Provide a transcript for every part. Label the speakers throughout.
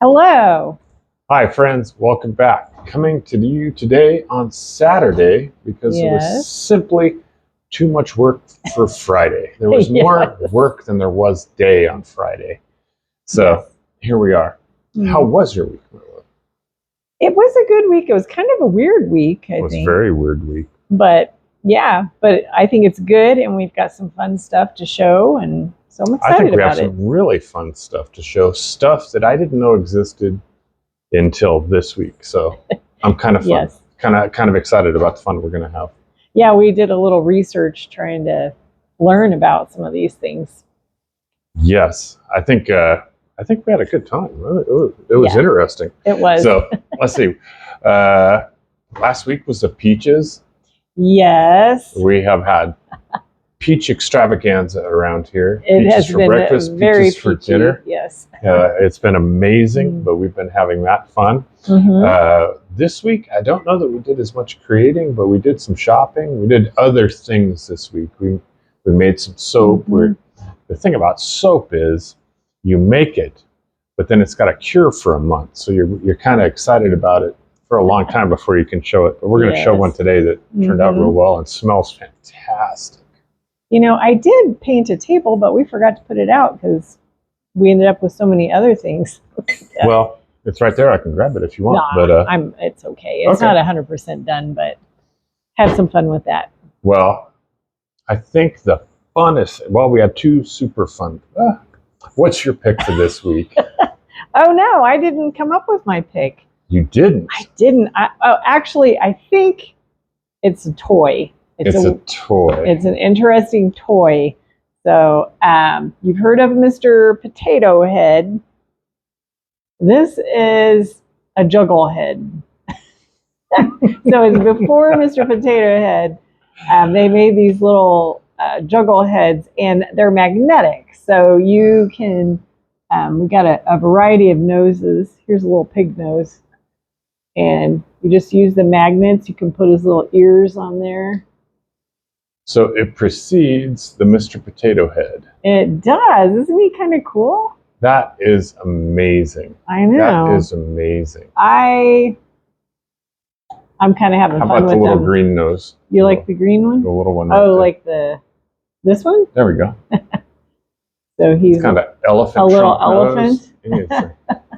Speaker 1: Hello.
Speaker 2: Hi, friends. Welcome back. Coming to you today on Saturday because it was
Speaker 1: Yes.
Speaker 2: simply too much work for Friday. There was more work than there was day on Friday. So here we are. How was your week, Marla?
Speaker 1: It was a good week. It was kind of a weird week, I think.
Speaker 2: It was a very weird week.
Speaker 1: But I think it's good, and we've got some fun stuff to show, and so I'm excited
Speaker 2: I think we
Speaker 1: about
Speaker 2: have some really fun stuff to show, stuff that I didn't know existed until this week. So I'm kind of fun.
Speaker 1: Yes.
Speaker 2: kind of excited about the fun we're going to have.
Speaker 1: Yeah, we did a little research trying to learn about some of these things.
Speaker 2: Yes, I think we had a good time. It was interesting.
Speaker 1: It was.
Speaker 2: So let's see. Last week was the peaches.
Speaker 1: Yes.
Speaker 2: We have had peach extravaganza around here.
Speaker 1: It
Speaker 2: peaches
Speaker 1: has
Speaker 2: for
Speaker 1: been
Speaker 2: breakfast,
Speaker 1: very
Speaker 2: peaches for
Speaker 1: peachy.
Speaker 2: dinner.
Speaker 1: Yes.
Speaker 2: It's been amazing, but we've been having that fun. This week, I don't know that we did as much creating, but we did some shopping. We did other things this week. We made some soap. The thing about soap is you make it, but then it's got to cure for a month. So you're kind of excited about it for a long time before you can show it. But we're going to show one today that turned out real well and smells fantastic.
Speaker 1: You know, I did paint a table, but we forgot to put it out because we ended up with so many other things.
Speaker 2: Well, it's right there. I can grab it if you want.
Speaker 1: No,
Speaker 2: but
Speaker 1: it's okay. It's not 100% done, but have some fun with that.
Speaker 2: Well, I think the funnest. Well, we had two super fun. What's your pick for this week?
Speaker 1: Oh no, I didn't come up with my pick.
Speaker 2: You didn't?
Speaker 1: I didn't. Actually, I think it's a toy.
Speaker 2: It's a toy.
Speaker 1: It's an interesting toy. So you've heard of Mr. Potato Head. This is a Juggle Head. So it's before Mr. Potato Head. They made these little Juggle Heads, and they're magnetic. So you can, we got a variety of noses. Here's a little pig nose. And you just use the magnets. You can put his little ears on there.
Speaker 2: So it precedes the Mr. Potato Head.
Speaker 1: It does. Isn't he kind of cool?
Speaker 2: That is amazing.
Speaker 1: I know.
Speaker 2: That is amazing.
Speaker 1: I'm kind of having fun with them.
Speaker 2: How about the little green nose?
Speaker 1: You like the green one?
Speaker 2: The little one. Right
Speaker 1: there.
Speaker 2: Like
Speaker 1: this one?
Speaker 2: There we go.
Speaker 1: So he's
Speaker 2: kind of elephant.
Speaker 1: A little elephant.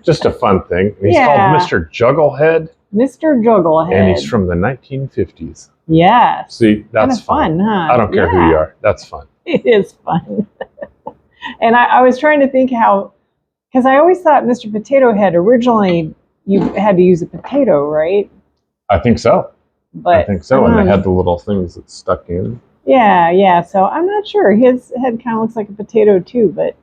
Speaker 2: Just a fun thing. He's called Mr. Juggle Head.
Speaker 1: Mr. Juggle Head.
Speaker 2: And he's from the 1950s.
Speaker 1: Yes.
Speaker 2: See, that's
Speaker 1: fun, huh?
Speaker 2: I don't care who you are. That's fun.
Speaker 1: It is fun. And I was trying to think because I always thought Mr. Potato Head, originally you had to use a potato, right?
Speaker 2: I think so.
Speaker 1: But
Speaker 2: I think so. And they had the little things that stuck in.
Speaker 1: Yeah. So I'm not sure. His head kind of looks like a potato too. But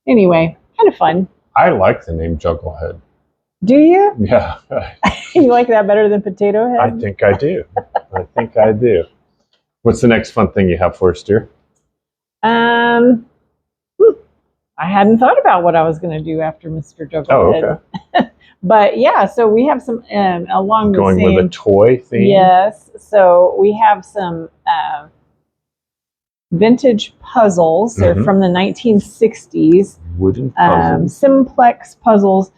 Speaker 1: anyway, kind of fun.
Speaker 2: I like the name Juggle Head.
Speaker 1: Do you?
Speaker 2: Yeah.
Speaker 1: You like that better than Potato Head?
Speaker 2: I think I do. What's the next fun thing you have for us, dear?
Speaker 1: I hadn't thought about what I was going to do after Mr. Juggle Head.
Speaker 2: Okay.
Speaker 1: But yeah, so we have some along the same...
Speaker 2: Going with a toy theme?
Speaker 1: Yes. So we have some vintage puzzles. They're from the 1960s.
Speaker 2: Wooden puzzles.
Speaker 1: Simplex puzzles.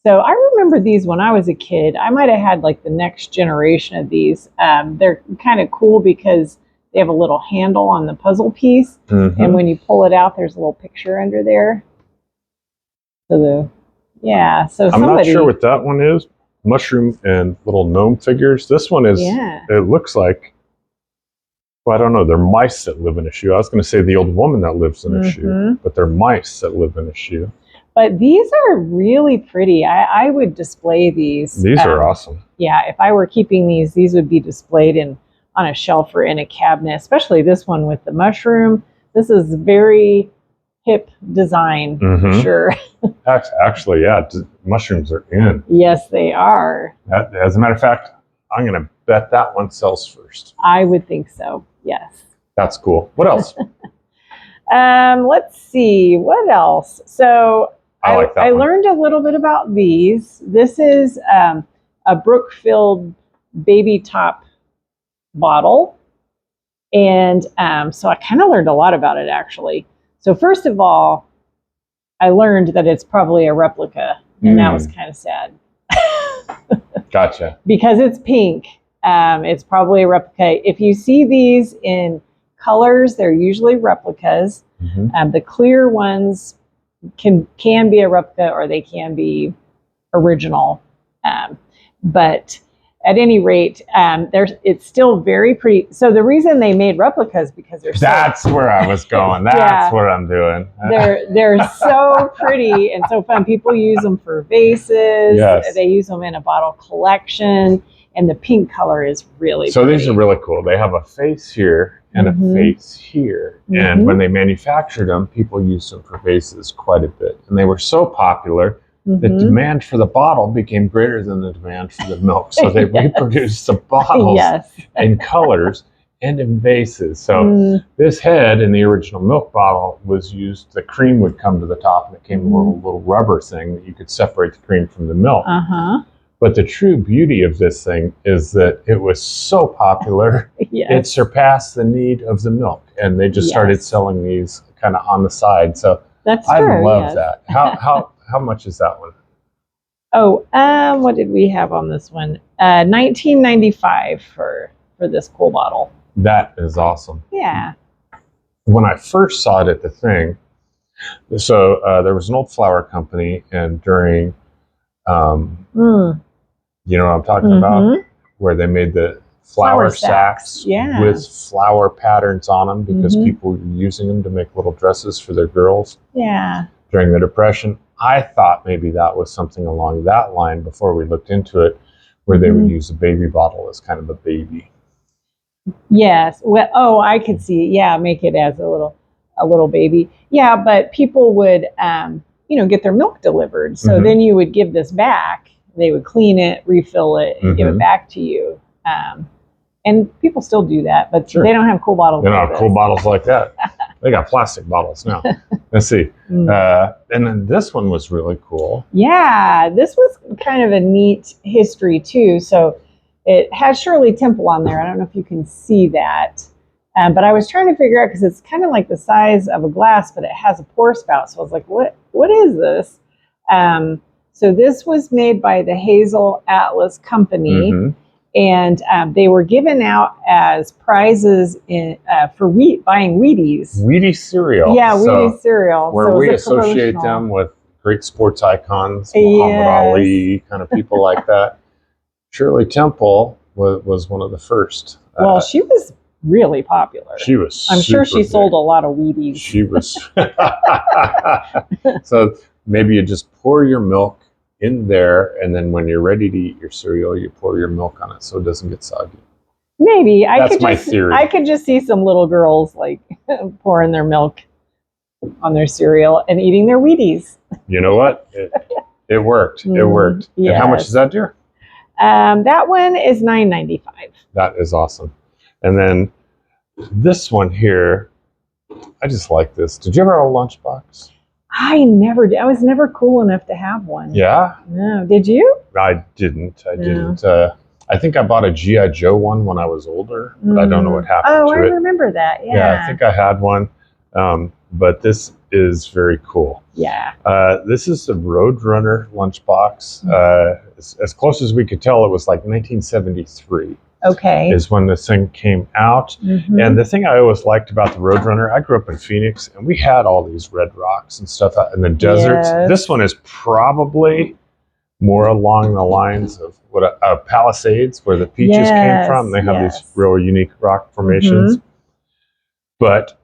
Speaker 1: So I remember these when I was a kid. I might have had like the next generation of these. They're kind of cool because they have a little handle on the puzzle piece. And when you pull it out, there's a little picture under there. So
Speaker 2: I'm not sure what that one is. Mushroom and little gnome figures. This one is, it looks like, well, I don't know. They're mice that live in a shoe. I was going to say the old woman that lives in a shoe, but they're mice that live in a shoe.
Speaker 1: But these are really pretty. I would display these.
Speaker 2: These are awesome.
Speaker 1: Yeah, if I were keeping these would be displayed on a shelf or in a cabinet, especially this one with the mushroom. This is very hip design, for sure.
Speaker 2: Actually, mushrooms are in.
Speaker 1: Yes, they are.
Speaker 2: As a matter of fact, I'm going to bet that one sells first.
Speaker 1: I would think so, yes.
Speaker 2: That's cool. What else?
Speaker 1: Let's see, what else? So I
Speaker 2: one.
Speaker 1: learned a little bit about these. This is a Brookfield baby top bottle. And so I kind of learned a lot about it, actually. So first of all, I learned that it's probably a replica and that was kind of sad.
Speaker 2: Gotcha.
Speaker 1: Because it's pink, it's probably a replica. If you see these in colors, they're usually replicas. The clear ones can be a replica, or they can be original. But at any rate, it's still very pretty. So the reason they made replicas because
Speaker 2: that's where I was going. That's what I'm doing.
Speaker 1: They're so pretty and so fun. People use them for vases.
Speaker 2: Yes.
Speaker 1: They use them in a bottle collection, and the pink color is really
Speaker 2: so
Speaker 1: pretty.
Speaker 2: These are really cool. They have a face here and a face here. And when they manufactured them, people used them for vases quite a bit. And they were so popular, the demand for the bottle became greater than the demand for the milk. So they reproduced the bottles in colors and in vases. So this head in the original milk bottle was used, the cream would come to the top, and it came a little rubber thing that you could separate the cream from the milk. But the true beauty of this thing is that it was so popular, it surpassed the need of the milk. And they just started selling these kind of on the side. So
Speaker 1: that's
Speaker 2: I
Speaker 1: true,
Speaker 2: love that. How much is that one?
Speaker 1: Oh, what did we have on this one? $19.95 for this cool bottle.
Speaker 2: That is awesome.
Speaker 1: Yeah.
Speaker 2: When I first saw it at the thing, so there was an old flour company, and during, you know what I'm talking about? Where they made the flour sacks with flower patterns on them because people were using them to make little dresses for their girls.
Speaker 1: Yeah.
Speaker 2: During the Depression. I thought maybe that was something along that line before we looked into it, where they would use a baby bottle as kind of a baby.
Speaker 1: Yes. Well, I could see it. Yeah, make it as a little baby. Yeah, but people would, get their milk delivered. So then you would give this back. They would clean it, refill it, and give it back to you. And people still do that, but they don't have cool bottles.
Speaker 2: They don't have cool bottles like that. They got plastic bottles now. Let's see. And then this one was really cool.
Speaker 1: Yeah, this was kind of a neat history too. So it has Shirley Temple on there. I don't know if you can see that. But I was trying to figure out, because it's kind of like the size of a glass, but it has a pour spout. So I was like, what is this? So this was made by the Hazel Atlas Company. And they were given out as prizes for buying Wheaties.
Speaker 2: Wheaties cereal.
Speaker 1: Yeah, Wheaties cereal.
Speaker 2: Where we associate them with great sports icons, Muhammad Ali, kind of people like that. Shirley Temple was one of the first.
Speaker 1: Well, she was really popular.
Speaker 2: She was.
Speaker 1: I'm sure she sold a lot of Wheaties.
Speaker 2: She was. So maybe you just pour your milk in there, and then when you're ready to eat your cereal, you pour your milk on it so it doesn't get soggy.
Speaker 1: Maybe.
Speaker 2: That's my theory.
Speaker 1: I could just see some little girls like pouring their milk on their cereal and eating their Wheaties.
Speaker 2: You know what? It worked. It worked. Yes. And how much is that, dear?
Speaker 1: That one is $9.95.
Speaker 2: That is awesome. And then this one here, I just like this. Did you ever have a lunchbox?
Speaker 1: I never did. I was never cool enough to have one.
Speaker 2: Yeah?
Speaker 1: No. Did you?
Speaker 2: I didn't. I think I bought a G.I. Joe one when I was older, but I don't know what happened to it.
Speaker 1: Oh, I remember that. Yeah.
Speaker 2: I think I had one. But this is very cool.
Speaker 1: Yeah.
Speaker 2: This is the Roadrunner lunchbox. As close as we could tell, it was like 1973.
Speaker 1: Okay.
Speaker 2: Is when this thing came out. And the thing I always liked about the Roadrunner, I grew up in Phoenix, and we had all these red rocks and stuff out in the deserts. Yes. This one is probably more along the lines of what Palisades, where the peaches came from. They have these real unique rock formations. But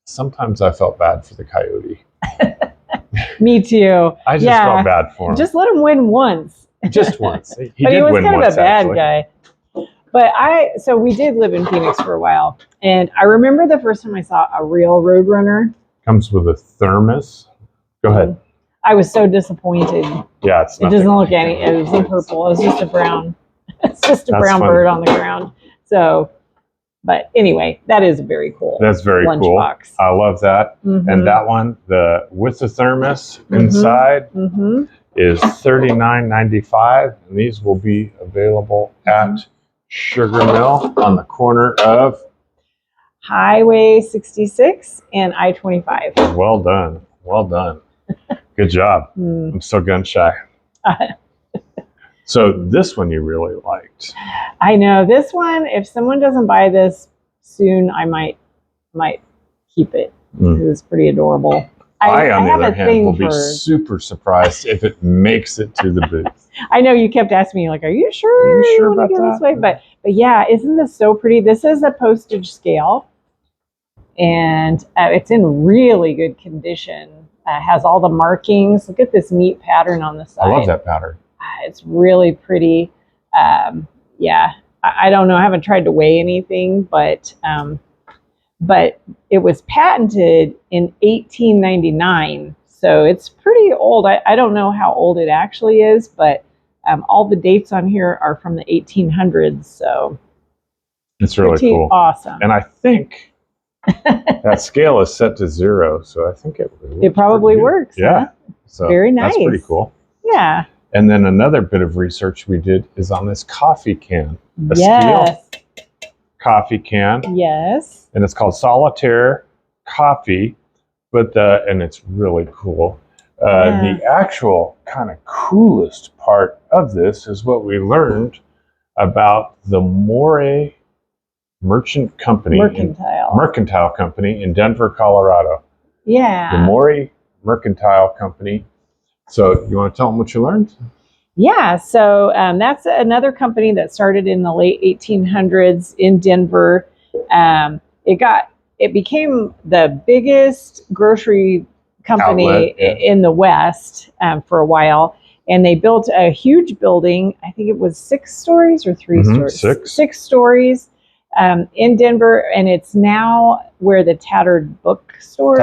Speaker 2: sometimes I felt bad for the coyote.
Speaker 1: Me too.
Speaker 2: I just felt bad for him.
Speaker 1: Just let him win once.
Speaker 2: Just once. He
Speaker 1: but
Speaker 2: did
Speaker 1: he was
Speaker 2: win
Speaker 1: kind
Speaker 2: once,
Speaker 1: of a bad
Speaker 2: actually.
Speaker 1: guy. But so we did live in Phoenix for a while, and I remember the first time I saw a real Roadrunner.
Speaker 2: Comes with a thermos. Go ahead.
Speaker 1: I was so disappointed.
Speaker 2: Yeah, it
Speaker 1: doesn't look any. It was in purple. It was just a brown. It's just a brown bird on the ground. So, but anyway, that is very cool.
Speaker 2: That's very cool.
Speaker 1: Lunchbox.
Speaker 2: I love that. And that one, with the thermos inside, is $39.95, and these will be available at Sugar Mill on the corner of
Speaker 1: Highway 66 and I-25.
Speaker 2: Well done. Well done. Good job. I'm so gun shy. So this one you really liked.
Speaker 1: I know this one. If someone doesn't buy this soon, I might keep it. It's pretty adorable.
Speaker 2: I on the other hand, will be super surprised if it makes it to the booth.
Speaker 1: I know you kept asking me, like, are you sure you want to go this way? But yeah, isn't this so pretty? This is a postage scale, and it's in really good condition. Has all the markings. Look at this neat pattern on the side.
Speaker 2: I love that pattern.
Speaker 1: It's really pretty. Yeah, I don't know. I haven't tried to weigh anything, but it was patented in 1899, so it's pretty old. I don't know how old it actually is, but all the dates on here are from the 1800s, so
Speaker 2: it's really cool.
Speaker 1: Awesome.
Speaker 2: And I think that scale is set to 0, so I think it
Speaker 1: probably works.
Speaker 2: Yeah,
Speaker 1: huh?
Speaker 2: So
Speaker 1: very nice.
Speaker 2: That's pretty cool.
Speaker 1: Yeah.
Speaker 2: And then another bit of research we did is on this coffee can. A
Speaker 1: yes.
Speaker 2: steel coffee can.
Speaker 1: Yes.
Speaker 2: And it's called Solitaire Coffee, and it's really cool. The actual kind of coolest part of this is what we learned about the Morey Mercantile Company in Denver, Colorado.
Speaker 1: Yeah.
Speaker 2: The Morey Mercantile Company. So you want to tell them what you learned?
Speaker 1: Yeah, so that's another company that started in the late 1800s in Denver. It became the biggest grocery company in the West for a while, and they built a huge building. I think it was 6 stories or 3 stories. 6 stories in Denver, and it's now where the Tattered Cover.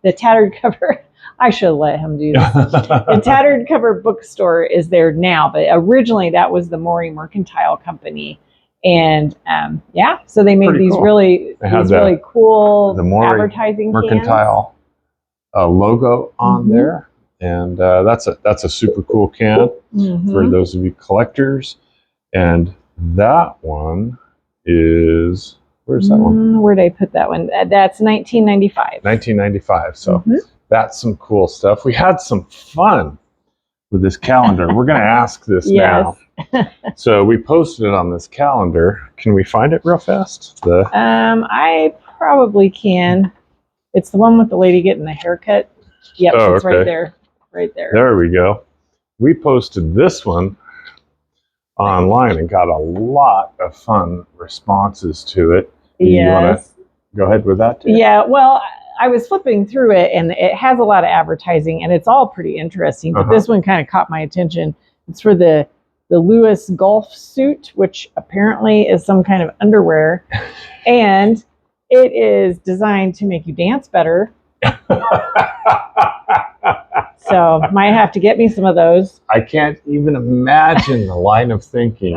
Speaker 1: The Tattered Cover. I should let him do this. The Tattered Cover bookstore is there now, but originally that was the Morey Mercantile Company. And so they made these really cool
Speaker 2: the Morey
Speaker 1: advertising
Speaker 2: Mercantile logo on there, and that's a super cool can for those of you collectors. And that one is, where's that one?
Speaker 1: Where'd I put that one? That's 1995.
Speaker 2: 1995. So that's some cool stuff. We had some fun with this calendar. We're going to ask this now. So we posted it on this calendar. Can we find it real fast?
Speaker 1: I probably can. It's the one with the lady getting the haircut. Yep, it's right there. Right there.
Speaker 2: There we go. We posted this one online and got a lot of fun responses to it. You want to go ahead with that, too?
Speaker 1: Yeah, well, I was flipping through it, and it has a lot of advertising, and it's all pretty interesting. But this one kind of caught my attention. It's for the Lewis golf suit, which apparently is some kind of underwear, and it is designed to make you dance better. So might have to get me some of those.
Speaker 2: I can't even imagine the line of thinking,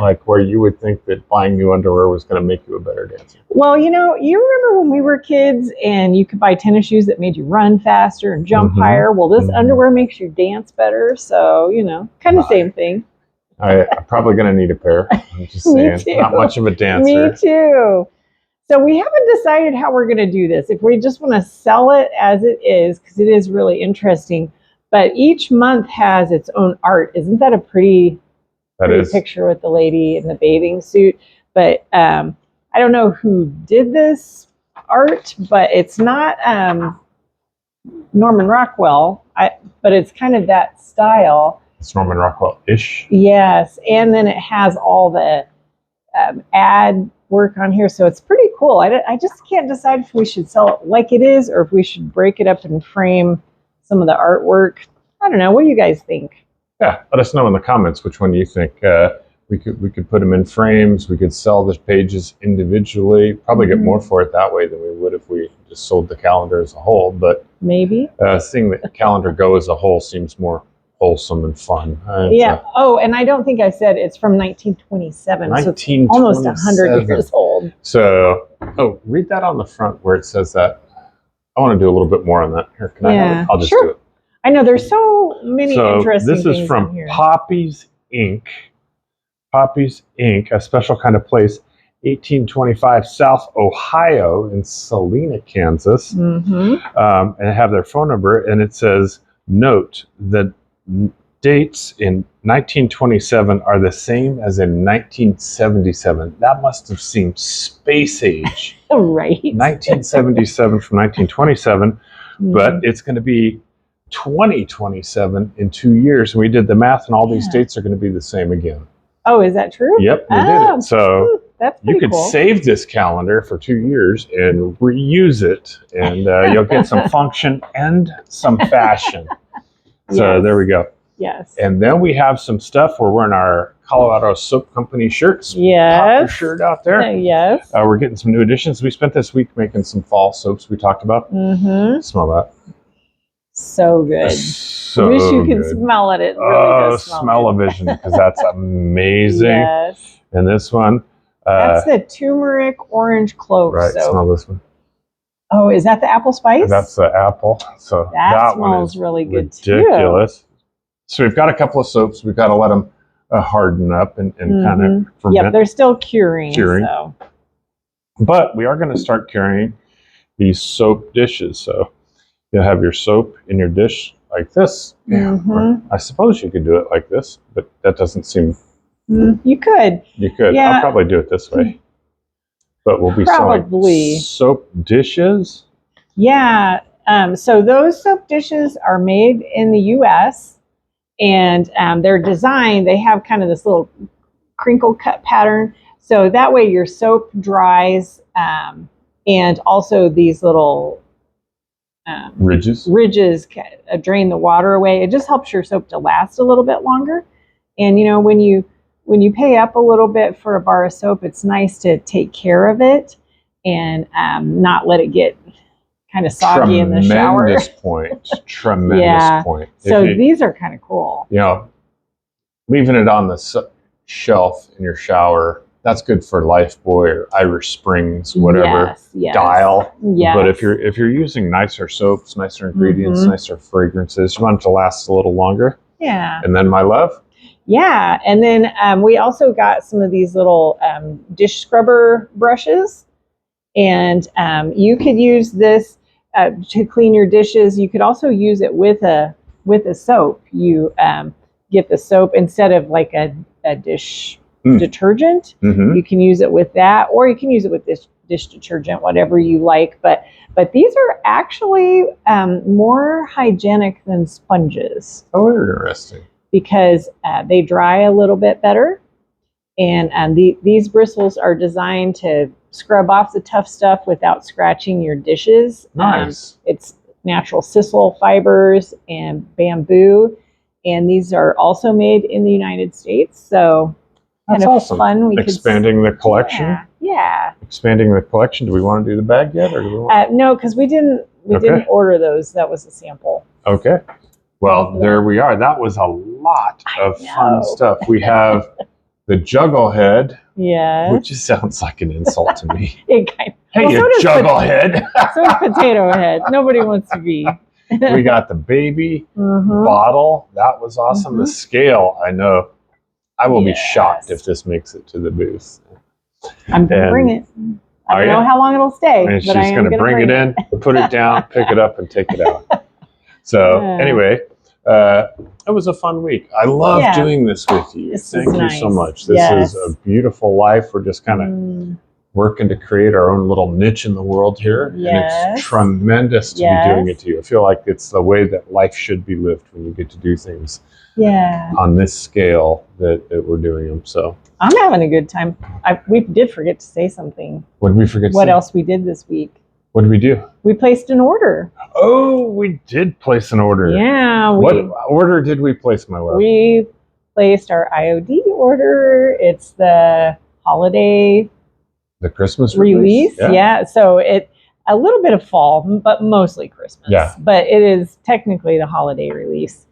Speaker 2: like where you would think that buying new underwear was going to make you a better dancer.
Speaker 1: Well, you remember when we were kids and you could buy tennis shoes that made you run faster and jump higher? Well, this underwear makes you dance better. So, kind of same thing.
Speaker 2: I'm probably going to need a pair. I'm just saying, not much of a dancer.
Speaker 1: Me too. So we haven't decided how we're going to do this. If we just want to sell it as it is, because it is really interesting. But each month has its own art. Isn't that a pretty picture with the lady in the bathing suit? But I don't know who did this art, but it's not Norman Rockwell. But it's kind of that style.
Speaker 2: It's Norman Rockwell-ish.
Speaker 1: Yes, and then it has all the ad work on here, so it's pretty cool. I just can't decide if we should sell it like it is or if we should break it up and frame some of the artwork. I don't know. What do you guys think?
Speaker 2: Yeah, let us know in the comments which one you think. We could put them in frames. We could sell the pages individually. Probably get more for it that way than we would if we just sold the calendar as a whole. But
Speaker 1: maybe
Speaker 2: seeing the calendar go as a whole seems more wholesome and fun.
Speaker 1: And I don't think I said it's from 1927.
Speaker 2: 1927.
Speaker 1: So it's almost 100 years old.
Speaker 2: So, read that on the front where it says that. I want to do a little bit more on that. Here, can I have it? I'll just do it.
Speaker 1: I know there's so many interesting things.
Speaker 2: This is from Poppy's Ink. Poppy's Ink, a special kind of place, 1825 South Ohio in Salina, Kansas. And have their phone number, and it says, note that dates in 1927 are the same as in 1977. That must have seemed space age.
Speaker 1: Right.
Speaker 2: 1977 from 1927, but it's going to be 2027 in 2 years. And we did the math, and all these dates are going to be the same again.
Speaker 1: Oh, is that true?
Speaker 2: Yep, we did it. So
Speaker 1: that's
Speaker 2: you could
Speaker 1: cool.
Speaker 2: save this calendar for 2 years and reuse it, and you'll get some function and some fashion. So there we go.
Speaker 1: Yes.
Speaker 2: And then we have some stuff. We're wearing our Colorado Soap Company shirts.
Speaker 1: Yes.
Speaker 2: Pop your shirt out there.
Speaker 1: Yes.
Speaker 2: We're getting some new additions. We spent this week making some fall soaps we talked about.
Speaker 1: Mm-hmm.
Speaker 2: Smell that.
Speaker 1: So good.
Speaker 2: So
Speaker 1: I wish you could
Speaker 2: good.
Speaker 1: smell it. It really does
Speaker 2: smell-o-vision, because that's amazing.
Speaker 1: Yes.
Speaker 2: And this one.
Speaker 1: That's the turmeric orange clove
Speaker 2: Right,
Speaker 1: soap.
Speaker 2: smell this one.
Speaker 1: Oh, is that the apple spice?
Speaker 2: That's the apple. So
Speaker 1: that
Speaker 2: smells
Speaker 1: one is really good
Speaker 2: ridiculous. Too. So we've got a couple of soaps. We've got to let them harden up and kind of ferment.
Speaker 1: Yep, they're still curing. So.
Speaker 2: But we are going to start carrying these soap dishes. So you'll have your soap in your dish like this. Or I suppose you could do it like this, but that doesn't seem...
Speaker 1: You could.
Speaker 2: You could.
Speaker 1: Yeah.
Speaker 2: I'll probably do it this way. But we'll be selling soap dishes.
Speaker 1: Yeah. So those soap dishes are made in the U.S. and they're designed, they have kind of this little crinkle cut pattern. So that way your soap dries, and also these little ridges drain the water away. It just helps your soap to last a little bit longer. And you know, when you pay up a little bit for a bar of soap, it's nice to take care of it and not let it get kind of soggy in the shower. Tremendous point. So these are kind of cool.
Speaker 2: You know, leaving it on the shelf in your shower, that's good for Lifebuoy or Irish Springs, whatever dial.
Speaker 1: Yes.
Speaker 2: But if you're using nicer soaps, nicer ingredients, nicer fragrances, you want it to last a little longer.
Speaker 1: Yeah.
Speaker 2: And then my love.
Speaker 1: Yeah, and then we also got some of these little dish scrubber brushes, and you could use this to clean your dishes. You could also use it with a soap. You get the soap instead of like a dish detergent. You can use it with that, or you can use it with this dish detergent, whatever you like. But these are actually more hygienic than sponges.
Speaker 2: Oh, interesting.
Speaker 1: Because they dry a little bit better, and these bristles are designed to scrub off the tough stuff without scratching your dishes.
Speaker 2: Nice.
Speaker 1: It's natural sisal fibers and bamboo, and these are also made in the United States. So
Speaker 2: that's
Speaker 1: kind of
Speaker 2: awesome.
Speaker 1: Fun.
Speaker 2: Expanding the collection.
Speaker 1: Yeah.
Speaker 2: Expanding the collection. Do we want to do the bag yet, or do we want...
Speaker 1: No, because we didn't order those. That was a sample.
Speaker 2: Okay. Well, there we are. That was a lot of fun stuff. We have the Juggle Head, which just sounds like an insult to me. Hey, you Juggle Head.
Speaker 1: So is Potato Head. Nobody wants to be.
Speaker 2: We got the baby bottle. That was awesome. The scale, I know. I will be shocked if this makes it to the booth.
Speaker 1: I'm going to bring it. I don't know how long it'll stay.
Speaker 2: And she's going to bring it in, put it down, pick it up, and take it out. So anyway, it was a fun week. I love doing this with you. Thank you so much. This is a beautiful life. We're just kind of working to create our own little niche in the world here. And it's tremendous to be doing it to you. I feel like it's the way that life should be lived when you get to do things on this scale that we're doing them. So
Speaker 1: I'm having a good time. We did forget to say something.
Speaker 2: What did we forget to say?
Speaker 1: What else we did this week?
Speaker 2: What did we do?
Speaker 1: We placed an order.
Speaker 2: Oh, we did place an order.
Speaker 1: Yeah.
Speaker 2: What order did we place, my love?
Speaker 1: We placed our IOD order. It's the holiday...
Speaker 2: The Christmas
Speaker 1: release. Yeah. So a little bit of fall, but mostly Christmas.
Speaker 2: Yeah.
Speaker 1: But it is technically the holiday release.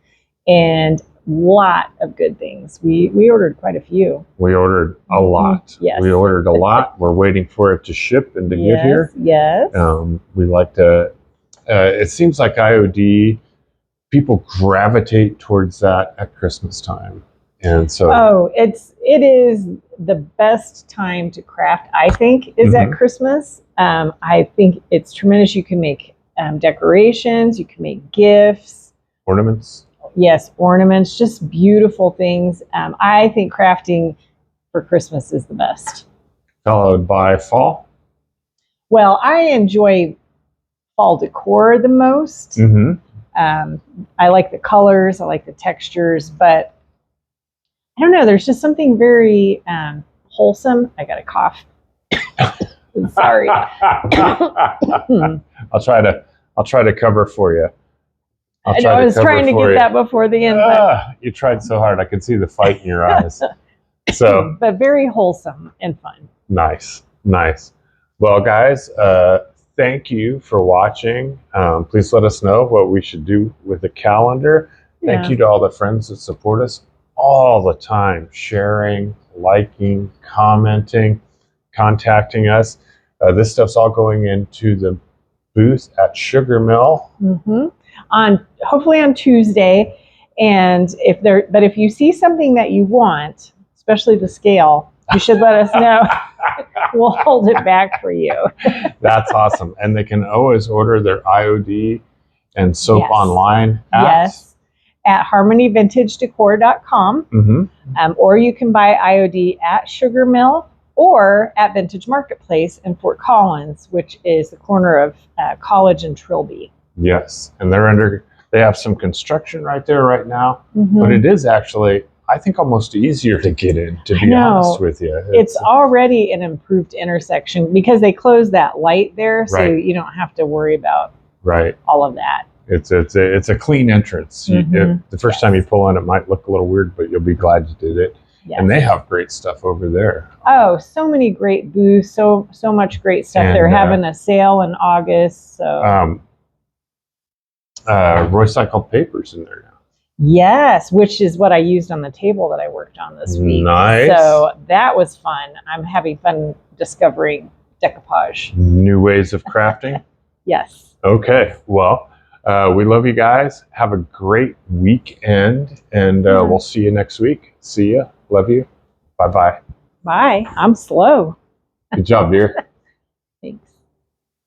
Speaker 1: And lot of good things. We ordered quite a few.
Speaker 2: We ordered a lot.
Speaker 1: Yes.
Speaker 2: We ordered a lot. We're waiting for it to ship and to get here.
Speaker 1: Yes.
Speaker 2: We like to, it seems like IOD, people gravitate towards that at Christmas time. And so.
Speaker 1: It is the best time to craft, I think, is at Christmas. I think it's tremendous. You can make decorations, you can make gifts.
Speaker 2: Ornaments.
Speaker 1: Yes, ornaments, just beautiful things. I think crafting for Christmas is the best.
Speaker 2: Followed by fall.
Speaker 1: Well, I enjoy fall decor the most. I like the colors, I like the textures, but I don't know, there's just something very wholesome. I got a cough. Sorry.
Speaker 2: I'll try to cover for you.
Speaker 1: I was trying to get that before the end.
Speaker 2: You tried so hard. I could see the fight in your eyes. So,
Speaker 1: but very wholesome and fun.
Speaker 2: Nice. Well, guys, thank you for watching. Please let us know what we should do with the calendar. Thank you to all the friends that support us all the time, sharing, liking, commenting, contacting us. This stuff's all going into the booth at Sugar Mill.
Speaker 1: Hopefully on Tuesday. And if you see something that you want, especially the scale, you should let us know. We'll hold it back for you.
Speaker 2: That's awesome. And they can always order their IOD and soap online
Speaker 1: at harmonyvintagedecor.com. Or you can buy IOD at Sugar Mill or at Vintage Marketplace in Fort Collins, which is the corner of College and Trilby.
Speaker 2: Yes, and they have some construction right there right now, but it is actually, I think, almost easier to get in, to be honest with you.
Speaker 1: It's already an improved intersection because they closed that light there, so you don't have to worry about all of that.
Speaker 2: It's a clean entrance. The first time you pull in, it might look a little weird, but you'll be glad you did it. Yes. And they have great stuff over there.
Speaker 1: Oh, so many great booths, so much great stuff. And they're having a sale in August. So
Speaker 2: recycled papers in there now.
Speaker 1: Yes, which is what I used on the table that I worked on this week.
Speaker 2: Nice.
Speaker 1: So that was fun. I'm having fun discovering decoupage.
Speaker 2: New ways of crafting?
Speaker 1: Yes.
Speaker 2: Okay. Well, we love you guys. Have a great weekend, and we'll see you next week. See ya. Love you. Bye-bye.
Speaker 1: Bye. I'm slow.
Speaker 2: Good job, dear.